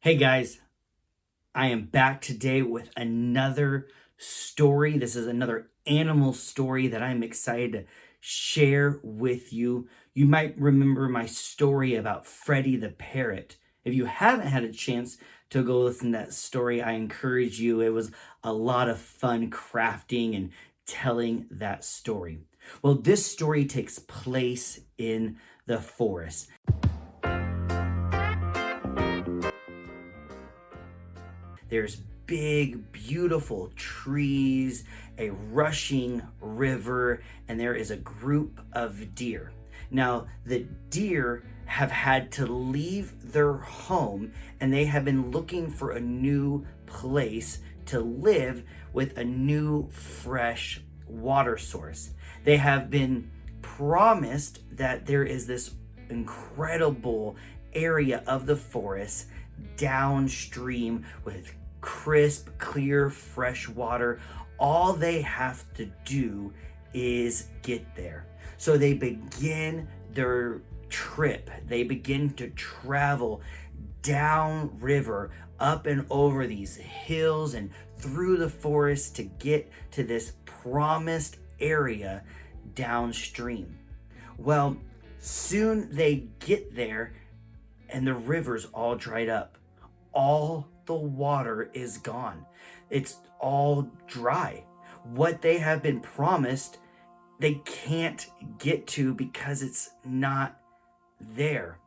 Hey guys, I am back today with another story. This is another animal story that I'm excited to share with you. You might remember my story about Freddie the parrot. If you haven't had a chance to go listen to that story, I encourage you. It was a lot of fun crafting and telling that story. Well, this story takes place in the forest. There's big, beautiful trees, a rushing river, and there is a group of deer. Now, the deer have had to leave their home and they have been looking for a new place to live with a new, fresh water source. They have been promised that there is this incredible area of the forest downstream with crisp, clear, fresh water. All they have to do is get there. So they begin their trip. They begin to travel down river, up and over these hills and through the forest to get to this promised area downstream. Well, soon they get there and the river's all dried up. All the water is gone. It's all dry. What they have been promised, they can't get to because it's not there.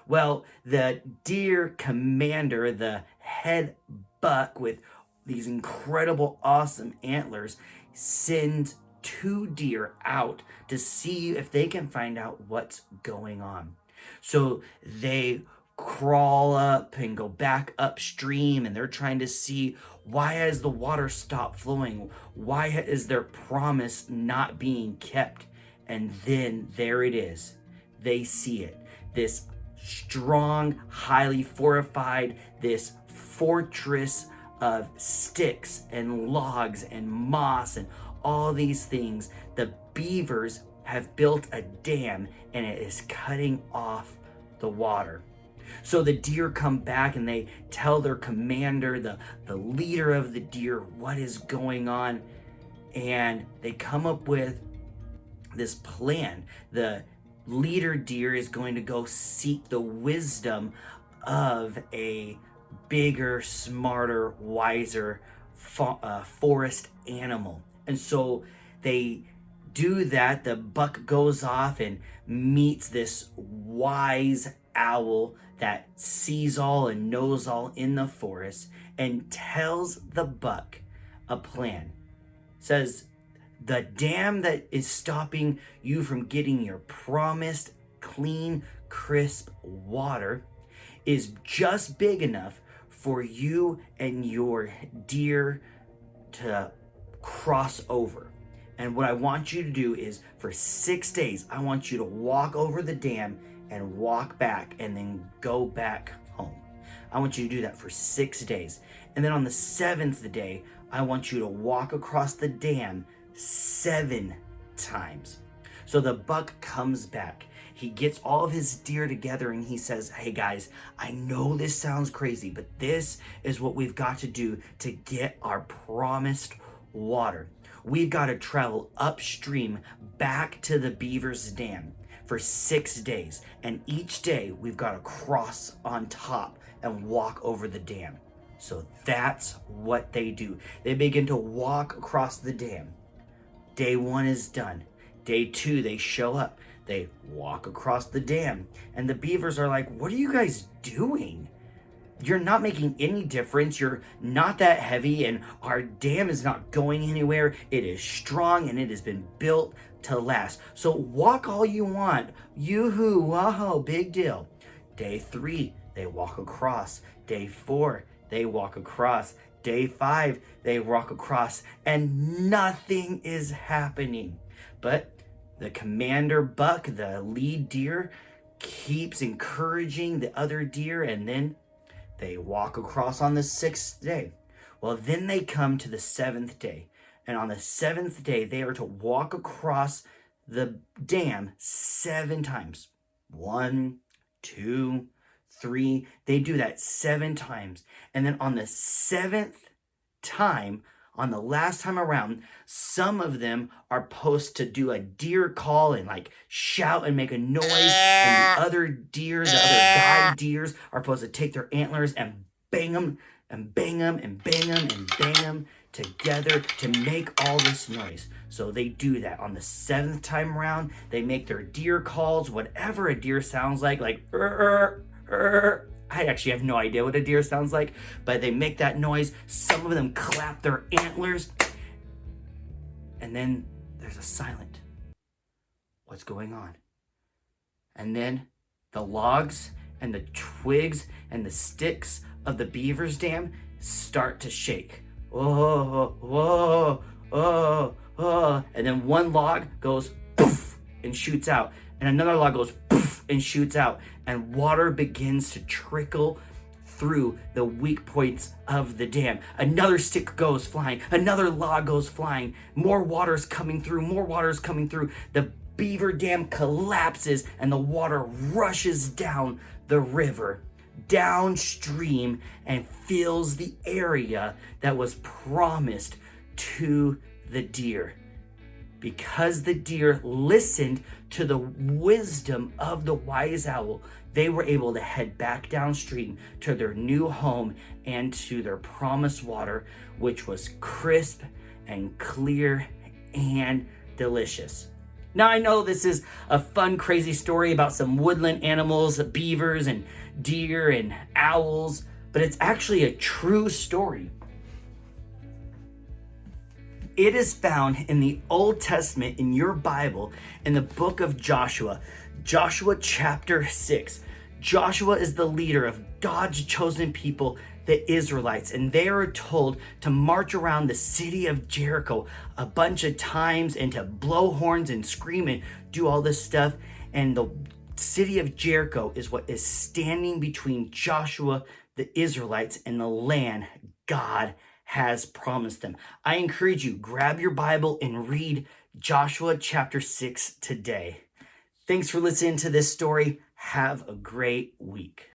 Well, the deer commander, the head buck with these incredible, awesome antlers, sends two deer out to see if they can find out what's going on. So they crawl up and go back upstream and they're trying to see, why has the water stopped flowing? Why is their promise not being kept? And then there it is. They see it. This strong, highly fortified, this fortress of sticks and logs and moss and all these things. The beavers have built a dam and it is cutting off the water. So the deer come back and they tell their commander, the leader of the deer, what is going on. And they come up with this plan. The leader deer is going to go seek the wisdom of a bigger, smarter, wiser forest animal. And so they do that. The buck goes off and meets this wise owl that sees all and knows all in the forest and tells the buck a plan. Says, the dam that is stopping you from getting your promised clean, crisp water is just big enough for you and your deer to cross over. And what I want you to do is, for 6 days, I want you to walk over the dam and walk back and then go back home. I want you to do that for 6 days. And then on the 7th day, I want you to walk across the dam 7 times. So the buck comes back. He gets all of his deer together and he says, hey guys, I know this sounds crazy, but this is what we've got to do to get our promised water. We've got to travel upstream back to the beaver's dam for 6 days. And each day we've got to cross on top and walk over the dam. So that's what they do. They begin to walk across the dam. Day 1 is done. Day 2, they show up. They walk across the dam. And the beavers are like, what are you guys doing? You're not making any difference. You're not that heavy, and our dam is not going anywhere. It is strong, and it has been built to last. So walk all you want. Yoo-hoo, wow, big deal. Day 3, they walk across. Day 4, they walk across. Day 5, they walk across, and nothing is happening. But the commander buck, the lead deer, keeps encouraging the other deer, and then they walk across on the 6th day. Well, then they come to the 7th day. And on the 7th day, they are to walk across the dam 7 times. 1, 2, 3. They do that 7 times. And then on the 7th time, on the last time around, some of them are supposed to do a deer call and like shout and make a noise. And the other deers, the other guide deers, are supposed to take their antlers and bang them and bang them and bang them and bang them together to make all this noise. So they do that. On the 7th time around, they make their deer calls, whatever a deer sounds like I actually have no idea what a deer sounds like, but they make that noise. Some of them clap their antlers, and then there's a silent. What's going on? And then the logs and the twigs and the sticks of the beaver's dam start to shake. Whoa, whoa, whoa, whoa. And then one log goes poof and shoots out. And another log goes poof and shoots out. And water begins to trickle through the weak points of the dam. Another stick goes flying. Another log goes flying. More water's coming through. More water's coming through. The beaver dam collapses and the water rushes down the river, downstream, and fills the area that was promised to the deer. Because the deer listened to the wisdom of the wise owl, they were able to head back downstream to their new home and to their promised water, which was crisp and clear and delicious. Now, I know this is a fun, crazy story about some woodland animals, beavers and deer and owls, but it's actually a true story. It is found in the Old Testament in your Bible in the book of Joshua, Joshua chapter 6. Joshua is the leader of God's chosen people, the Israelites, and they are told to march around the city of Jericho a bunch of times and to blow horns and scream and do all this stuff. And the city of Jericho is what is standing between Joshua, the Israelites, and the land God has promised them. I encourage you, grab your Bible and read Joshua chapter 6 today. Thanks for listening to this story. Have a great week.